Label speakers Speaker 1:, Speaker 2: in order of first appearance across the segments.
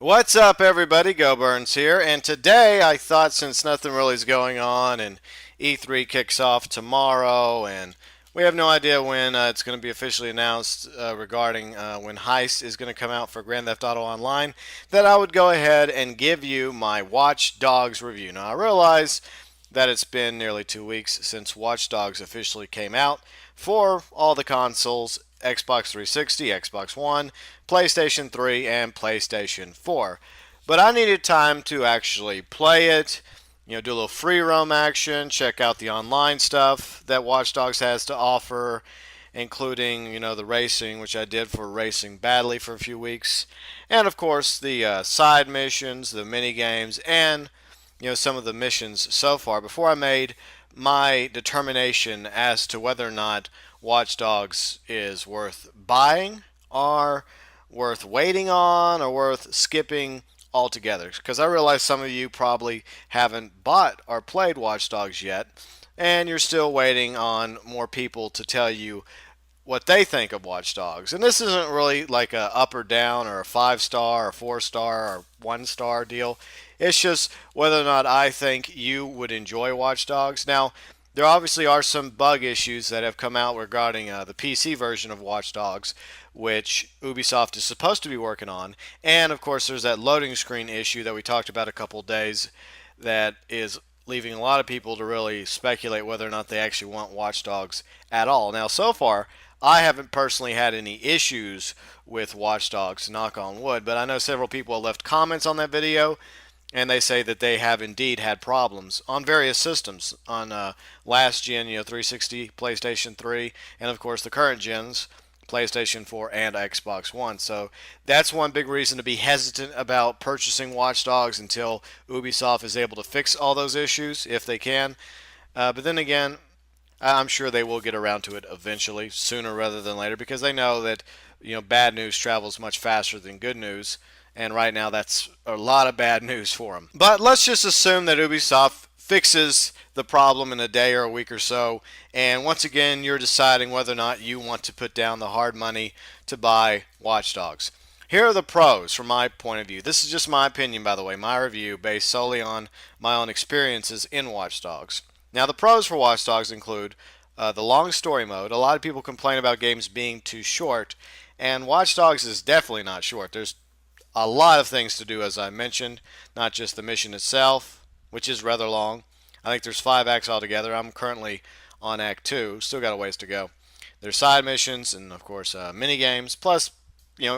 Speaker 1: What's up, everybody? GeauxBurns here, and today I thought since nothing really is going on and E3 kicks off tomorrow, and we have no idea when it's going to be officially announced regarding when Heist is going to come out for Grand Theft Auto Online, that I would go ahead and give you my Watch Dogs review. Now, I realize that it's been nearly 2 weeks since Watch Dogs officially came out for all the consoles: Xbox 360, Xbox One, PlayStation 3, and PlayStation 4. But I needed time to actually play it, do a little free roam action, check out the online stuff that Watch Dogs has to offer, including, the racing, which I did for Racing Badly for a few weeks, and of course the side missions, the mini games, and some of the missions so far before I made my determination as to whether or not Watch Dogs is worth buying or worth waiting on or worth skipping altogether. Because I realize some of you probably haven't bought or played Watch Dogs yet, and you're still waiting on more people to tell you what they think of Watch Dogs. And this isn't really like a up or down or a 5 star or 4 star or 1 star deal. It's just whether or not I think you would enjoy Watch Dogs. Now, there obviously are some bug issues that have come out regarding the PC version of Watch Dogs, which Ubisoft is supposed to be working on. And of course, there's that loading screen issue that we talked about a couple days that is leaving a lot of people to really speculate whether or not they actually want Watch Dogs at all. Now, so far, I haven't personally had any issues with Watch Dogs, knock on wood, but I know several people have left comments on that video, and they say that they have indeed had problems on various systems on last gen, 360, PlayStation 3, and of course the current gens, PlayStation 4 and Xbox One. So that's one big reason to be hesitant about purchasing Watch Dogs until Ubisoft is able to fix all those issues, if they can. But then again, I'm sure they will get around to it eventually, sooner rather than later, because they know that bad news travels much faster than good news, and right now that's a lot of bad news for them. But let's just assume that Ubisoft fixes the problem in a day or a week or so, and once again you're deciding whether or not you want to put down the hard money to buy Watch Dogs. Here are the pros from my point of view. This is just my opinion, by the way, my review based solely on my own experiences in Watch Dogs. Now, the pros for Watch Dogs include the long story mode. A lot of people complain about games being too short, and Watch Dogs is definitely not short. There's a lot of things to do, as I mentioned, not just the mission itself, which is rather long. I think there's 5 acts altogether. I'm currently on Act 2, still got a ways to go. There's side missions and, of course, mini games, plus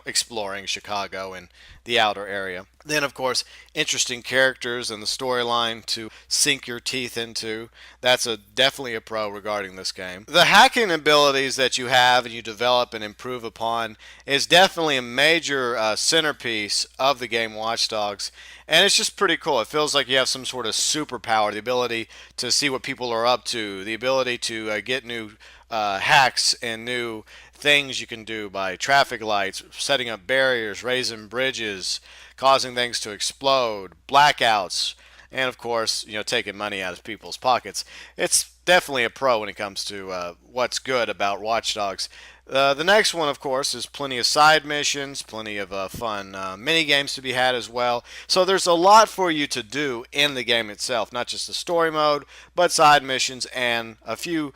Speaker 1: exploring Chicago and the outer area. Then, of course, interesting characters and the storyline to sink your teeth into. That's definitely a pro regarding this game. The hacking abilities that you have and you develop and improve upon is definitely a major centerpiece of the game Watch Dogs. And it's just pretty cool. It feels like you have some sort of superpower, the ability to see what people are up to, the ability to get new hacks and new things you can do by traffic lights, setting up barriers, raising bridges, causing things to explode, blackouts, and of course, taking money out of people's pockets. It's definitely a pro when it comes to what's good about Watch Dogs. The next one, of course, is plenty of side missions, plenty of fun mini games to be had as well. So there's a lot for you to do in the game itself, not just the story mode, but side missions and a few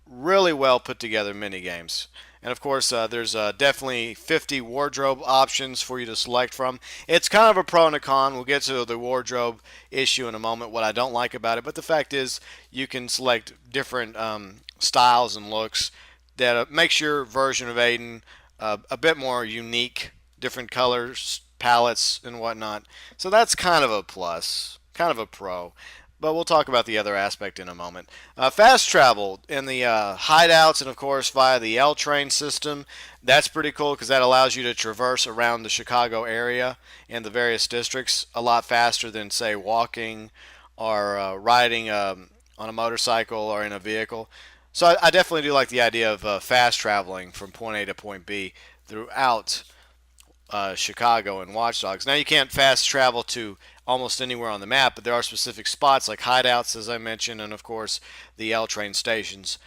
Speaker 1: really well put together mini games. And of course, there's definitely 50 wardrobe options for you to select from. It's kind of a pro and a con. We'll get to the wardrobe issue in a moment, what I don't like about it. But the fact is, you can select different styles and looks that makes your version of Aiden a bit more unique, different colors, palettes, and whatnot. So that's kind of a plus, kind of a pro. But we'll talk about the other aspect in a moment. Fast travel in the hideouts and, of course, via the L train system. That's pretty cool because that allows you to traverse around the Chicago area and the various districts a lot faster than, say, walking or riding on a motorcycle or in a vehicle. So I definitely do like the idea of fast traveling from point A to point B throughout Chicago and Watch Dogs. Now, you can't fast travel to almost anywhere on the map, but there are specific spots like hideouts, as I mentioned, and of course the L train stations.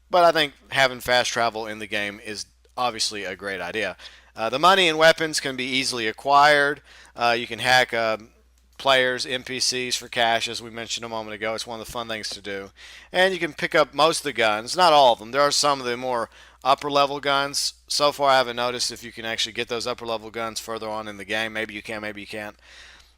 Speaker 1: But I think having fast travel in the game is obviously a great idea. The money and weapons can be easily acquired. You can hack players, NPCs for cash, as we mentioned a moment ago. It's one of the fun things to do. And you can pick up most of the guns, not all of them. There are some of the more upper level guns. So far, I haven't noticed if you can actually get those upper level guns further on in the game. Maybe you can, maybe you can't.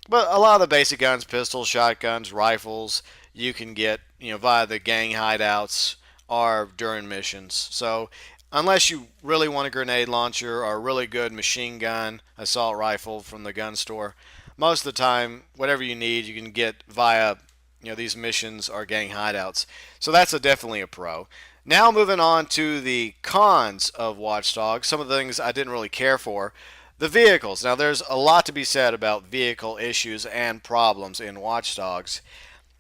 Speaker 1: But a lot of the basic guns, pistols, shotguns, rifles, you can get via the gang hideouts or during missions. So unless you really want a grenade launcher or a really good machine gun, assault rifle from the gun store, most of the time, whatever you need, you can get via these missions or gang hideouts. So that's definitely a pro. Now moving on to the cons of Watch Dogs, some of the things I didn't really care for. The vehicles. Now there's a lot to be said about vehicle issues and problems in Watch Dogs.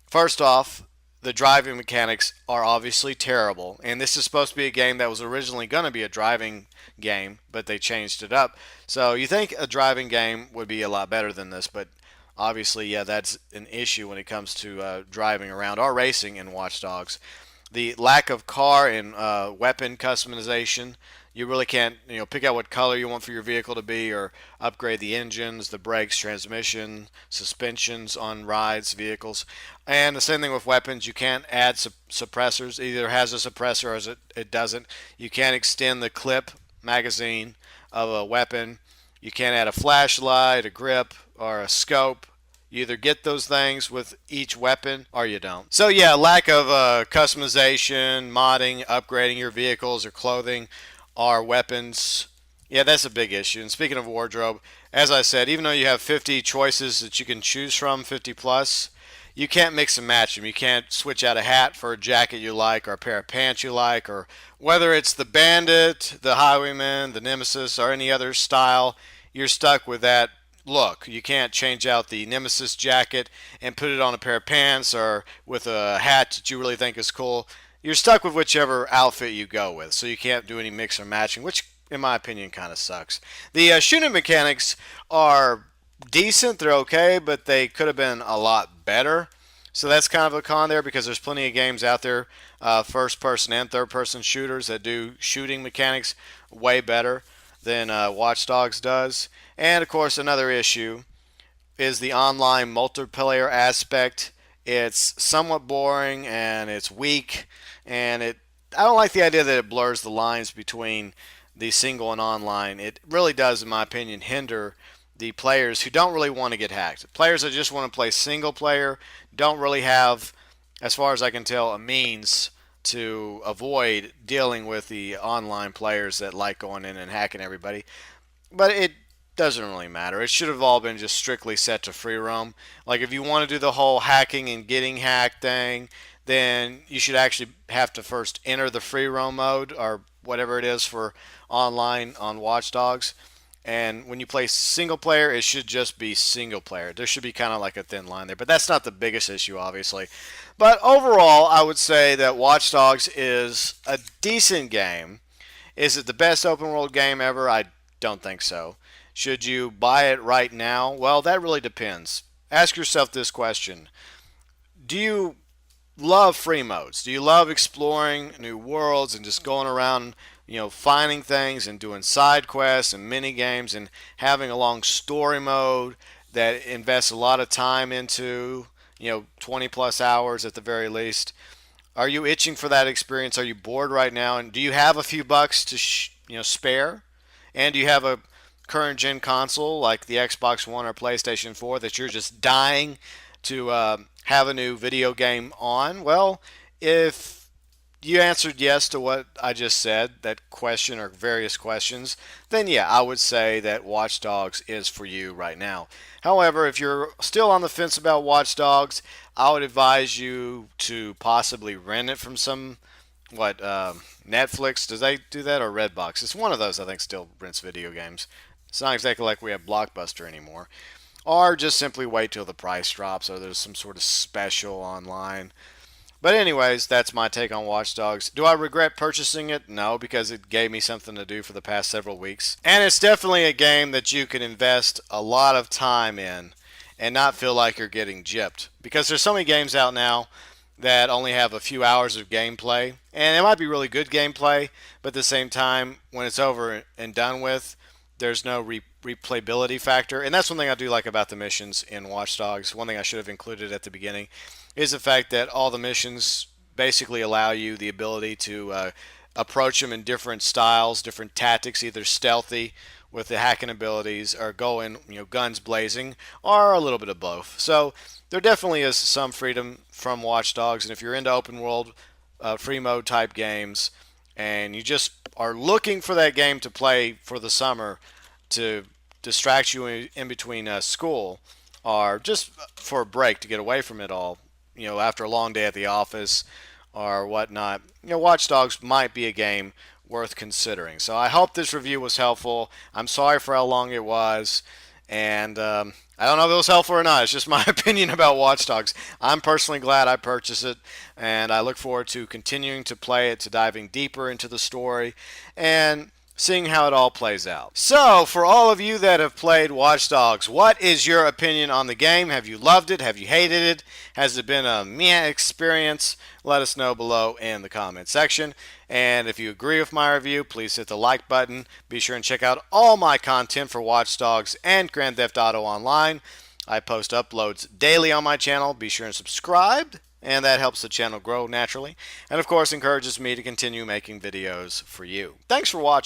Speaker 1: First off, the driving mechanics are obviously terrible, and this is supposed to be a game that was originally going to be a driving game, but they changed it up. So you think a driving game would be a lot better than this, but obviously, yeah, that's an issue when it comes to driving around or racing in Watch Dogs. The lack of car and weapon customization. You really can't, pick out what color you want for your vehicle to be, or upgrade the engines, the brakes, transmission, suspensions on rides, vehicles, and the same thing with weapons. You can't add suppressors. It either has a suppressor or it doesn't. You can't extend the clip magazine of a weapon. You can't add a flashlight, a grip, or a scope. You either get those things with each weapon or you don't. So yeah, lack of customization, modding, upgrading your vehicles or clothing or weapons. Yeah, that's a big issue. And speaking of wardrobe, as I said, even though you have 50 choices that you can choose from, 50 plus, you can't mix and match them. You can't switch out a hat for a jacket you like or a pair of pants you like, or whether it's the bandit, the highwayman, the nemesis, or any other style, you're stuck with that look. You can't change out the nemesis jacket and put it on a pair of pants or with a hat that you really think is cool. You're stuck with whichever outfit you go with, so you can't do any mix or matching, which in my opinion kind of sucks. The shooting mechanics are decent, they're okay, but they could have been a lot better. So that's kind of a con there, because there's plenty of games out there, first person and third person shooters, that do shooting mechanics way better than Watch Dogs does. And of course, another issue is the online multiplayer aspect. It's somewhat boring and it's weak, and I don't like the idea that it blurs the lines between the single and online. It really does, in my opinion, hinder the players who don't really want to get hacked. Players that just want to play single player don't really have, as far as I can tell, a means to avoid dealing with the online players that like going in and hacking everybody. But it doesn't really matter. It should have all been just strictly set to free roam. Like if you want to do the whole hacking and getting hacked thing, then you should actually have to first enter the free roam mode or whatever it is for online on Watch Dogs. And when you play single player, it should just be single player. There should be kind of like a thin line there, but that's not the biggest issue, obviously. But overall, I would say that Watch Dogs is a decent game. Is it the best open world game ever? I don't think so. Should you buy it right now? Well, that really depends. Ask yourself this question. Do you love free modes? Do you love exploring new worlds and just going around, finding things and doing side quests and mini games and having a long story mode that invests a lot of time into, 20 plus hours at the very least? Are you itching for that experience? Are you bored right now? And do you have a few bucks to spare? And do you have a current gen console like the Xbox One or PlayStation 4 that you're just dying to have a new video game on? Well, if you answered yes to what I just said, that question or various questions, then yeah, I would say that Watch Dogs is for you right now. However, if you're still on the fence about Watch Dogs, I would advise you to possibly rent it from some, Netflix, does they do that, or Redbox? It's one of those, I think, still rents video games. It's not exactly like we have Blockbuster anymore. Or just simply wait till the price drops or there's some sort of special online. But anyways, that's my take on Watch Dogs. Do I regret purchasing it? No, because it gave me something to do for the past several weeks. And it's definitely a game that you can invest a lot of time in and not feel like you're getting gypped. Because there's so many games out now that only have a few hours of gameplay. And it might be really good gameplay, but at the same time, when it's over and done with, there's no replayability factor, and that's one thing I do like about the missions in Watch Dogs. One thing I should have included at the beginning is the fact that all the missions basically allow you the ability to approach them in different styles, different tactics, either stealthy with the hacking abilities, or going, guns blazing, or a little bit of both. So there definitely is some freedom from Watch Dogs, and if you're into open world, free mode type games, and you just are looking for that game to play for the summer to distract you in between school, or just for a break to get away from it all, after a long day at the office or whatnot, Watch Dogs might be a game worth considering. So I hope this review was helpful. I'm sorry for how long it was, and I don't know if it was helpful or not. It's just my opinion about Watch Dogs. I'm personally glad I purchased it, and I look forward to continuing to play it, to diving deeper into the story, and seeing how it all plays out. So, for all of you that have played Watch Dogs, what is your opinion on the game? Have you loved it? Have you hated it? Has it been a meh experience? Let us know below in the comment section. And if you agree with my review, please hit the like button. Be sure and check out all my content for Watch Dogs and Grand Theft Auto Online. I post uploads daily on my channel. Be sure and subscribe, and that helps the channel grow naturally. And of course, encourages me to continue making videos for you. Thanks for watching.